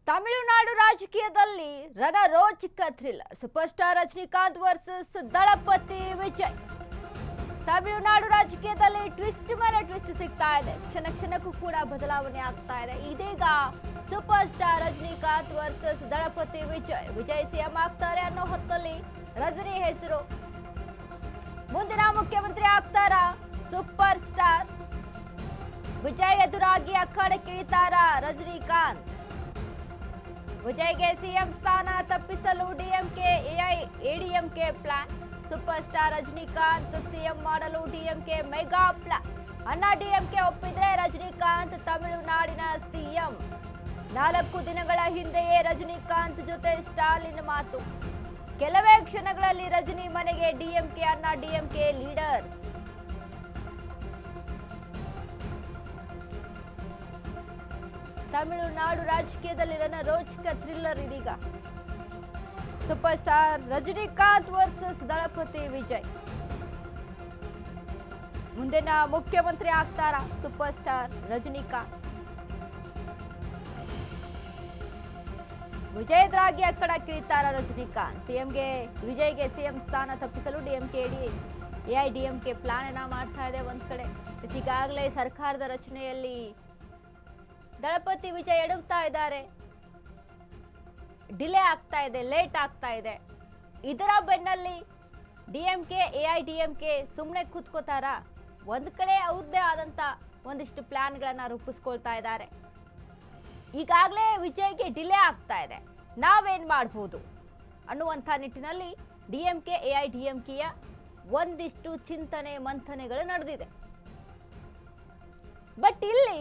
ತಮಿಳುನಾಡು ರಾಜಕೀಯದಲ್ಲಿ ರಣರೋಚಕ thriller super star Rajinikanth versus Thalapathy Vijay. Tamil Nadu ರಾಜಕೀಯದಲ್ಲಿ ಟ್ವಿಸ್ಟ್ ಮೇಲೆ ಟ್ವಿಸ್ಟ್ ಸಿಗ್ತಾ ಇದೆ. ಕ್ಷಣ ಕ್ಷಣಕ್ಕೂ ಕೂಡ ಬದಲಾವಣೆ ಆಗ್ತಾ ಇದೆ. ಇದೀಗ super star Rajinikanth versus Thalapathy Vijay. Vijay CM ಆಗ್ತಾರೆ ಅನ್ನೋ ಹೊತ್ತಲ್ಲಿ ರಜನಿ ಹೆಸರು. ಮುಂದಿನ ಮುಖ್ಯಮಂತ್ರಿ ಆಗ್ತಾರ ಸೂಪರ್ ಸ್ಟಾರ್ ವಿಜಯ್ ಎದುರಾಗಿ ಅಖಾಡಕ್ಕೆ ಇಳಿತಾರ ರಜನಿಕಾಂತ್. ವಿಜಯ್ಗೆ ಸಿಎಂ ಸ್ಥಾನ ತಪ್ಪಿಸಲು DMK ADMK plan. Super star Rajinikanth CM ಮಾಡಲು ಡಿಎಂಕೆ ಮೆಗಾ ಪ್ಲಾನ್. ಅಣ್ಣಾ ಡಿಎಂಕೆ ಒಪ್ಪಿದ್ರೆ ರಜನಿಕಾಂತ್ ತಮಿಳುನಾಡಿನ ಸಿಎಂ. 4 ದಿನಗಳ ಹಿಂದೆಯೇ ರಜನಿಕಾಂತ್ ಜೊತೆ ಸ್ಟಾಲಿನ್ ಮಾತು. ಕೆಲವೇ ಕ್ಷಣಗಳಲ್ಲಿ ರಜನಿ ಮನೆಗೆ ಡಿಎಂಕೆ ಅಣ್ಣಾ ಡಿಎಂಕೆ ಲೀಡರ್ಸ್. ತಮಿಳುನಾಡು ರಾಜಕೀಯದಲ್ಲಿ ರಣರೋಚಕ ಥ್ರಿಲ್ಲರ್ ಇದೀಗ. Super star Rajinikanth versus Thalapathy Vijay. ಮುಂದಿನ ಮುಖ್ಯಮಂತ್ರಿ ಆಗ್ತಾರ ಸೂಪರ್ ಸ್ಟಾರ್ ರಜನಿಕಾಂತ್. ವಿಜಯ್ ಎದುರಾಗಿ ಅಖಾಡಕ್ಕಿಳಿತಾರ ರಜನಿಕಾಂತ್. ವಿಜಯ್ಗೆ ಸಿಎಂ ಸ್ಥಾನ ತಪ್ಪಿಸಲು ಡಿಎಂಕೆ ಎಐಡಿಎಂಕೆ ಪ್ಲಾನ್ ಅನ್ನ ಮಾಡ್ತಾ ಇದೆ. ಒಂದ್ ಕಡೆ ಈಗಾಗಲೇ ಸರ್ಕಾರದ ರಚನೆಯಲ್ಲಿ ದಳಪತಿ ವಿಜಯ್ ಎಡುತ್ತಾ ಇದ್ದಾರೆ. ಡಿಲೇ ಆಗ್ತಾ ಇದೆ, ಲೇಟ್ ಆಗ್ತಾ ಇದೆ. ಇದರ ಬೆನ್ನಲ್ಲಿ ಡಿಎಂಕೆ ಎಐಡಿಎಂಕೆ ಸುಮ್ಮನೆ ಕೂತ್ಕೋತಾರ? ಒಂದ್ ಕಡೆ ಅವ್ರದ್ದೇ ಆದಂತ ಒಂದಿಷ್ಟು ಪ್ಲಾನ್ಗಳನ್ನ ರೂಪಿಸ್ಕೊಳ್ತಾ ಇದ್ದಾರೆ. ಈಗಾಗಲೇ ವಿಜಯ್ಗೆ ಡಿಲೇ ಆಗ್ತಾ ಇದೆ, ನಾವೇನ್ ಮಾಡಬಹುದು ಅನ್ನುವಂಥ ನಿಟ್ಟಿನಲ್ಲಿ ಡಿಎಂಕೆ ಎಐಡಿಎಂಕೆಯ ಒಂದಿಷ್ಟು ಚಿಂತನೆ ಮಂಥನೆಗಳು ನಡೆದಿದೆ. ಬಟ್ ಇಲ್ಲಿ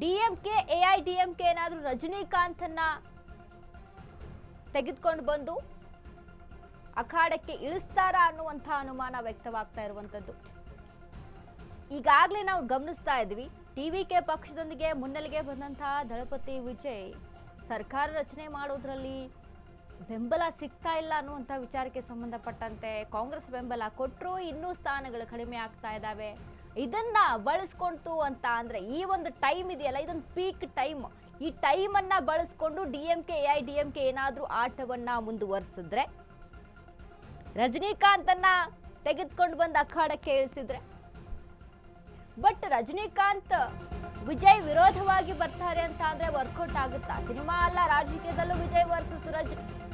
ಡಿಎಂಕೆ ಎಐಡಿಎಂಕೆ ಏನಾದರೂ ರಜನಿಕಾಂತನ್ನ ತೆಗೆದುಕೊಂಡು ಬಂದು ಅಖಾಡಕ್ಕೆ ಇಳಿಸ್ತಾರ ಅನ್ನುವಂಥ ಅನುಮಾನ ವ್ಯಕ್ತವಾಗ್ತಾ ಇರುವಂಥದ್ದು. ಈಗಾಗಲೇ ನಾವು ಗಮನಿಸ್ತಾ ಇದ್ವಿ, ಟಿವಿಕೆ ಪಕ್ಷದೊಂದಿಗೆ ಮುನ್ನೆಲೆಗೆ ಬಂದಂತಹ ದಳಪತಿ ವಿಜಯ್ ಸರ್ಕಾರ ರಚನೆ ಮಾಡೋದ್ರಲ್ಲಿ ಬೆಂಬಲ ಸಿಗ್ತಾ ಇಲ್ಲ ಅನ್ನುವಂಥ ವಿಚಾರಕ್ಕೆ ಸಂಬಂಧಪಟ್ಟಂತೆ ಕಾಂಗ್ರೆಸ್ ಬೆಂಬಲ ಕೊಟ್ಟರು, ಇನ್ನೂ ಸ್ಥಾನಗಳು ಕಡಿಮೆ ಆಗ್ತಾ ಇದ್ದಾವೆ. ಇದನ್ನ ಬಳಸ್ಕೊಂತು ಅಂತ ಅಂದ್ರೆ ಈ ಒಂದು ಟೈಮ್ ಇದೆಯಲ್ಲ, ಇದೊಂದು ಪೀಕ್ ಟೈಮ್. ಈ ಟೈಮ್ ಅನ್ನ ಬಳಸ್ಕೊಂಡು ಡಿಎಂಕೆ ಎಐಡಿಎಂಕೆ ಏನಾದ್ರೂ ಆಟವನ್ನ ಮುಂದುವರಿಸಿದ್ರೆ, ರಜನಿಕಾಂತನ್ನ ತೆಗೆದುಕೊಂಡು ಬಂದು ಅಖಾಡಕ್ಕೆ ಇಳಿಸಿದ್ರೆ, ಬಟ್ ರಜನಿಕಾಂತ್ ವಿಜಯ್ ವಿರೋಧವಾಗಿ ಬರ್ತಾರೆ ಅಂತ ಅಂದ್ರೆ ವರ್ಕೌಟ್ ಆಗುತ್ತಾ? ಸಿನಿಮಾ ಅಲ್ಲ, ರಾಜಕೀಯದಲ್ಲೂ ವಿಜಯ್ ವರ್ಸಸ್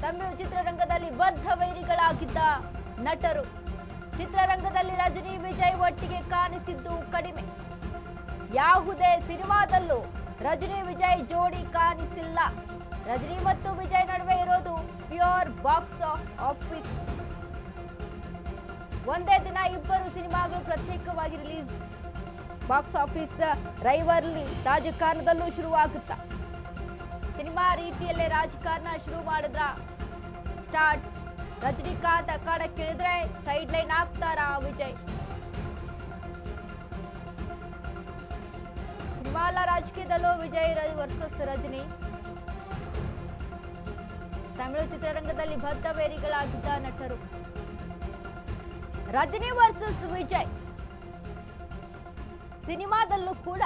ತಮಿಳು ಚಿತ್ರರಂಗದಲ್ಲಿ ಬದ್ಧ ವೈರಿಗಳಾಗಿದ್ದ ನಟರು. ಚಿತ್ರರಂಗದಲ್ಲಿ ರಜನಿ ವಿಜಯ್ ಒಟ್ಟಿಗೆ ಕಾಣಿಸಿದ್ದು ಕಡಿಮೆ. ಯಾವುದೇ ಸಿನಿಮಾದಲ್ಲೂ ರಜನಿ ವಿಜಯ್ ಜೋಡಿ ಕಾಣಿಸಿಲ್ಲ. ರಜನಿ ಮತ್ತು ವಿಜಯ್ ನಡುವೆ ಇರೋದು ಪ್ಯೂರ್ ಬಾಕ್ಸ್ ಆಫೀಸ್. ಒಂದೇ ದಿನ ಇಬ್ಬರು ಸಿನಿಮಾಗಳು ಪ್ರತ್ಯೇಕವಾಗಿ ರಿಲೀಸ್. ಬಾಕ್ಸ್ ಆಫೀಸ್ ರೈವರ್ಲಿ ರಾಜಕಾರಣದಲ್ಲೂ ಶುರುವಾಗುತ್ತಾ? ಸಿನಿಮಾ ರೀತಿಯಲ್ಲೇ ರಾಜಕಾರಣ ಶುರು ಮಾಡಿದ್ರ ಸ್ಟಾರ್ಟ್ಸ್. ರಜನಿಕಾಂತ್ ಅಖಾಡಕ್ಕೆ ಇಳಿದ್ರೆ ಸೈಡ್ ಲೈನ್ ಆಗ್ತಾರ ವಿಜಯ್. ಸಿನಿಮಾ ಅಲ್ಲ, ರಾಜಕೀಯದಲ್ಲೂ ವಿಜಯ್ ವರ್ಸಸ್ ರಜನಿ. ತಮಿಳು ಚಿತ್ರರಂಗದಲ್ಲಿ ಬದ್ಧ ವೈರಿಗಳಾಗಿದ್ದ ನಟರು. ರಜನಿ ವರ್ಸಸ್ ವಿಜಯ್ ಸಿನಿಮಾದಲ್ಲೂ ಕೂಡ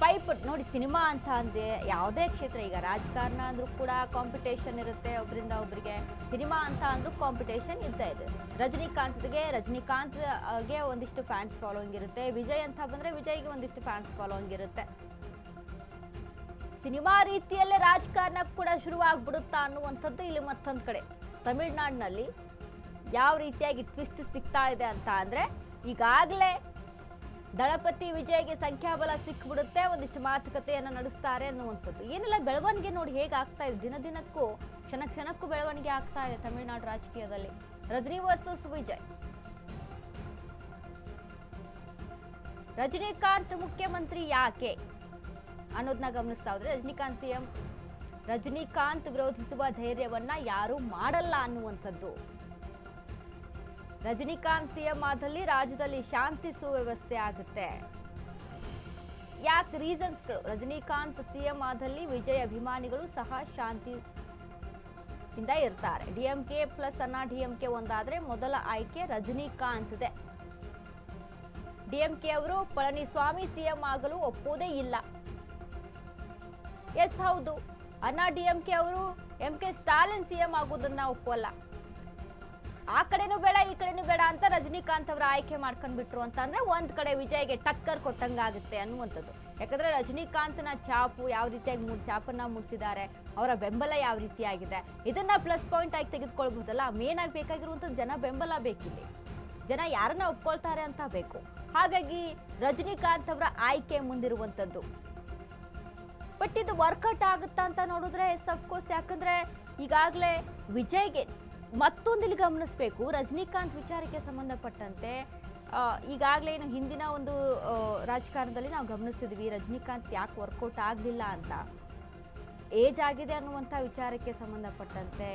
ಪೈಪೋಟಿ ನೋಡಿ. ಸಿನಿಮಾ ಅಂತ ಅಂದ್ರೆ ಯಾವುದೇ ಕ್ಷೇತ್ರ, ಈಗ ರಾಜಕಾರಣ ಅಂದ್ರೂ ಕೂಡ ಕಾಂಪಿಟೇಷನ್ ಇರುತ್ತೆ ಒಬ್ಬರಿಂದ ಒಬ್ಬರಿಗೆ. ಸಿನಿಮಾ ಅಂತ ಅಂದ್ರೂ ಕಾಂಪಿಟೇಷನ್ ಇದ್ದೇ ಇದೆ. ರಜನಿಕಾಂತ್ಗೆ ಒಂದಿಷ್ಟು ಫ್ಯಾನ್ಸ್ ಫಾಲೋಯಿಂಗ್ ಇರುತ್ತೆ. ವಿಜಯ್ ಅಂತ ಬಂದ್ರೆ ವಿಜಯ್ಗೆ ಒಂದಿಷ್ಟು ಫ್ಯಾನ್ಸ್ ಫಾಲೋಯಿಂಗ್ ಇರುತ್ತೆ. ಸಿನಿಮಾ ರೀತಿಯಲ್ಲೇ ರಾಜಕಾರಣ ಕೂಡ ಶುರುವಾಗ್ಬಿಡುತ್ತಾ ಅನ್ನುವಂಥದ್ದು ಇಲ್ಲಿ ಮತ್ತೊಂದು ಕಡೆ. ತಮಿಳುನಾಡಿನಲ್ಲಿ ಯಾವ ರೀತಿಯಾಗಿ ಟ್ವಿಸ್ಟ್ ಸಿಗ್ತಾ ಇದೆ ಅಂತ ಅಂದ್ರೆ, ಈಗಾಗಲೇ ದಳಪತಿ ವಿಜಯ್ಗೆ ಸಂಖ್ಯಾಬಲ ಸಿಕ್ಬಿಡುತ್ತೆ, ಒಂದಿಷ್ಟು ಮಾತುಕತೆಯನ್ನು ನಡೆಸ್ತಾರೆ ಅನ್ನುವಂಥದ್ದು. ಏನೆಲ್ಲ ಬೆಳವಣಿಗೆ ನೋಡಿ ಹೇಗಾಗ್ತಾ ಇದೆ. ದಿನ ದಿನಕ್ಕೂ ಕ್ಷಣ ಕ್ಷಣಕ್ಕೂ ಬೆಳವಣಿಗೆ ಆಗ್ತಾ ಇದೆ ತಮಿಳುನಾಡು ರಾಜಕೀಯದಲ್ಲಿ. ರಜನಿ ವರ್ಸಸ್ ವಿಜಯ್. ರಜನಿಕಾಂತ್ ಮುಖ್ಯಮಂತ್ರಿ ಯಾಕೆ ಅನ್ನೋದನ್ನ ಗಮನಿಸ್ತಾ ಹೋದ್ರೆ, ರಜನಿಕಾಂತ್ ಸಿಎಂ. ರಜನಿಕಾಂತ್ ವಿರೋಧಿಸುವ ಧೈರ್ಯವನ್ನ ಯಾರೂ ಮಾಡಲ್ಲ ಅನ್ನುವಂಥದ್ದು. ರಜನಿಕಾಂತ್ ಸಿಎಂ ಆದಲ್ಲಿ ರಾಜ್ಯದಲ್ಲಿ ಶಾಂತಿ ಸುವ್ಯವಸ್ಥೆ ಆಗುತ್ತೆ. ಯಾಕೆ ರೀಸನ್ಸ್ಗಳು? ರಜನಿಕಾಂತ್ ಸಿಎಂ ಆದಲ್ಲಿ ವಿಜಯ್ ಅಭಿಮಾನಿಗಳು ಸಹ ಶಾಂತಿಯಿಂದ ಇರ್ತಾರೆ. ಡಿಎಂಕೆ ಪ್ಲಸ್ ಅಣ್ಣಾ ಡಿಎಂಕೆ ಒಂದಾದ್ರೆ ಮೊದಲ ಆಯ್ಕೆ ರಜನಿಕಾಂತ್ ಇದೆ. ಡಿಎಂಕೆ ಅವರು ಪಳನಿಸ್ವಾಮಿ ಸಿಎಂ ಆಗಲು ಒಪ್ಪೋದೇ ಇಲ್ಲ. ಎಸ್ ಹೌದು, ಅಣ್ಣಾ DMK ಅವರು MK ಸ್ಟಾಲಿನ್ CM ಆಗೋದನ್ನ ಒಪ್ಪಲ್ಲ, ಆ ಕಡೆನೂ ಬೇಡ ಈ ಕಡೆನೂ ಬೇಡ ಅಂತ ರಜನಿಕಾಂತ್ ಅವರ ಆಯ್ಕೆ ಮಾಡ್ಕೊಂಡ್ಬಿಟ್ರು ಅಂತಂದ್ರೆ ಒಂದ್ ಕಡೆ ವಿಜಯ್ಗೆ ಟಕ್ಕರ್ ಕೊಟ್ಟಂಗಾಗುತ್ತೆ ಅನ್ನುವಂಥದ್ದು. ಯಾಕಂದ್ರೆ ರಜನಿಕಾಂತ್ನ ಚಾಪು ಯಾವ ರೀತಿಯಾಗಿ ಚಾಪನ್ನ ಮೂಡಿಸಿದ್ದಾರೆ, ಅವರ ಬೆಂಬಲ ಯಾವ ರೀತಿಯಾಗಿದೆ, ಇದನ್ನ ಪ್ಲಸ್ ಪಾಯಿಂಟ್ ಆಗಿ ತೆಗೆದುಕೊಳ್ಬಹುದಲ್ಲ. ಮೇನ್ ಆಗಿ ಬೇಕಾಗಿರುವಂಥದ್ದು ಜನ ಬೆಂಬಲ ಬೇಕಿಲ್ಲಿ, ಜನ ಯಾರನ್ನ ಒಪ್ಕೊಳ್ತಾರೆ ಅಂತ ಬೇಕು. ಹಾಗಾಗಿ ರಜನಿಕಾಂತ್ ಅವರ ಆಯ್ಕೆ ಮುಂದಿರುವಂಥದ್ದು. ಬಟ್ ಇದು ವರ್ಕೌಟ್ ಆಗುತ್ತಾ ಅಂತ ನೋಡಿದ್ರೆ ಎಸ್ ಅಫ್ಕೋರ್ಸ್, ಯಾಕಂದ್ರೆ ಈಗಾಗಲೇ ವಿಜಯ್ಗೆ ಮತ್ತೊಂದಿಲ್ಲಿ ಗಮನಿಸಬೇಕು. ರಜನಿಕಾಂತ್ ವಿಚಾರಕ್ಕೆ ಸಂಬಂಧಪಟ್ಟಂತೆ ಈಗಾಗಲೇ ಏನು ಹಿಂದಿನ ಒಂದು ರಾಜಕಾರಣದಲ್ಲಿ ನಾವು ಗಮನಿಸಿದ್ವಿ, ರಜನಿಕಾಂತ್ ಯಾಕೆ ವರ್ಕೌಟ್ ಆಗಲಿಲ್ಲ ಅಂತ. ಏಜ್ ಆಗಿದೆ ಅನ್ನುವಂಥ ವಿಚಾರಕ್ಕೆ ಸಂಬಂಧಪಟ್ಟಂತೆ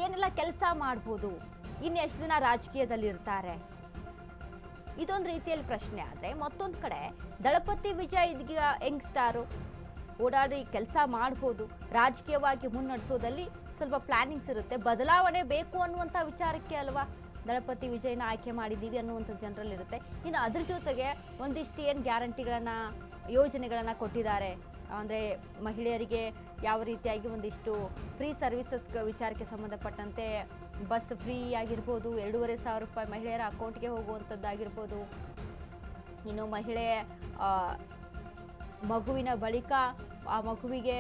ಏನೆಲ್ಲ ಕೆಲಸ ಮಾಡ್ಬೋದು, ಇನ್ನೆಷ್ಟು ದಿನ ರಾಜಕೀಯದಲ್ಲಿ ಇರ್ತಾರೆ, ಇದೊಂದು ರೀತಿಯಲ್ಲಿ ಪ್ರಶ್ನೆ. ಆದರೆ ಮತ್ತೊಂದು ಕಡೆ ದಳಪತಿ ವಿಜಯ್ ಇದೀಗ ಯಂಗ್ಸ್ಟಾರು, ಓಡಾಡಿ ಕೆಲಸ ಮಾಡ್ಬೋದು, ರಾಜಕೀಯವಾಗಿ ಮುನ್ನಡೆಸೋದಲ್ಲಿ ಸ್ವಲ್ಪ ಪ್ಲಾನಿಂಗ್ಸ್ ಇರುತ್ತೆ, ಬದಲಾವಣೆ ಬೇಕು ಅನ್ನುವಂಥ ವಿಚಾರಕ್ಕೆ ಅಲ್ವಾ ದಳಪತಿ ವಿಜಯ್ನ ಆಯ್ಕೆ ಮಾಡಿದ್ದೀವಿ ಅನ್ನುವಂಥ ಜನರಲ್ಲಿರುತ್ತೆ. ಇನ್ನು ಅದ್ರ ಜೊತೆಗೆ ಒಂದಿಷ್ಟು ಏನು ಗ್ಯಾರಂಟಿಗಳನ್ನು ಯೋಜನೆಗಳನ್ನು ಕೊಟ್ಟಿದ್ದಾರೆ, ಅಂದರೆ ಮಹಿಳೆಯರಿಗೆ ಯಾವ ರೀತಿಯಾಗಿ ಒಂದಿಷ್ಟು ಫ್ರೀ ಸರ್ವಿಸಸ್ ವಿಚಾರಕ್ಕೆ ಸಂಬಂಧಪಟ್ಟಂತೆ ಬಸ್ ಫ್ರೀ ಆಗಿರ್ಬೋದು, 2,500 ರೂಪಾಯಿ ಮಹಿಳೆಯರ ಅಕೌಂಟ್ಗೆ ಹೋಗುವಂಥದ್ದಾಗಿರ್ಬೋದು, ಇನ್ನು ಮಹಿಳೆ ಮಗುವಿನ ಬಳಿಕ ಆ ಮಗುವಿಗೆ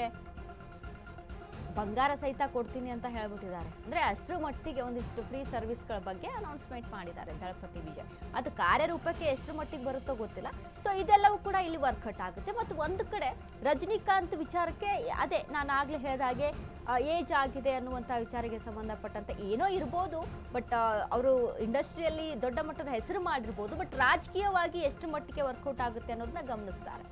ಬಂಗಾರ ಸಹಿತ ಕೊಡ್ತೀನಿ ಅಂತ ಹೇಳ್ಬಿಟ್ಟಿದ್ದಾರೆ. ಅಂದರೆ ಅಷ್ಟರ ಮಟ್ಟಿಗೆ ಒಂದಿಷ್ಟು ಫ್ರೀ ಸರ್ವಿಸ್ಗಳ ಬಗ್ಗೆ ಅನೌನ್ಸ್ಮೆಂಟ್ ಮಾಡಿದ್ದಾರೆ ದಳಪತಿ ವಿಜಯ್. ಅದು ಕಾರ್ಯರೂಪಕ್ಕೆ ಎಷ್ಟರ ಮಟ್ಟಿಗೆ ಬರುತ್ತೋ ಗೊತ್ತಿಲ್ಲ. ಸೊ ಇದೆಲ್ಲವೂ ಕೂಡ ಇಲ್ಲಿ ವರ್ಕೌಟ್ ಆಗುತ್ತೆ. ಮತ್ತು ಒಂದು ಕಡೆ ರಜನಿಕಾಂತ್ ವಿಚಾರಕ್ಕೆ ಅದೇ ನಾನು ಆಗಲೇ ಹೇಳಿದ ಹಾಗೆ ಏಜ್ ಆಗಿದೆ ಅನ್ನುವಂಥ ವಿಚಾರಕ್ಕೆ ಸಂಬಂಧಪಟ್ಟಂತೆ ಏನೋ ಇರ್ಬೋದು, ಬಟ್ ಅವರು ಇಂಡಸ್ಟ್ರಿಯಲ್ಲಿ ದೊಡ್ಡ ಮಟ್ಟದ ಹೆಸರು ಮಾಡಿರ್ಬೋದು, ಬಟ್ ರಾಜಕೀಯವಾಗಿ ಎಷ್ಟು ಮಟ್ಟಿಗೆ ವರ್ಕೌಟ್ ಆಗುತ್ತೆ ಅನ್ನೋದನ್ನ ಗಮನಿಸ್ತಾರೆ.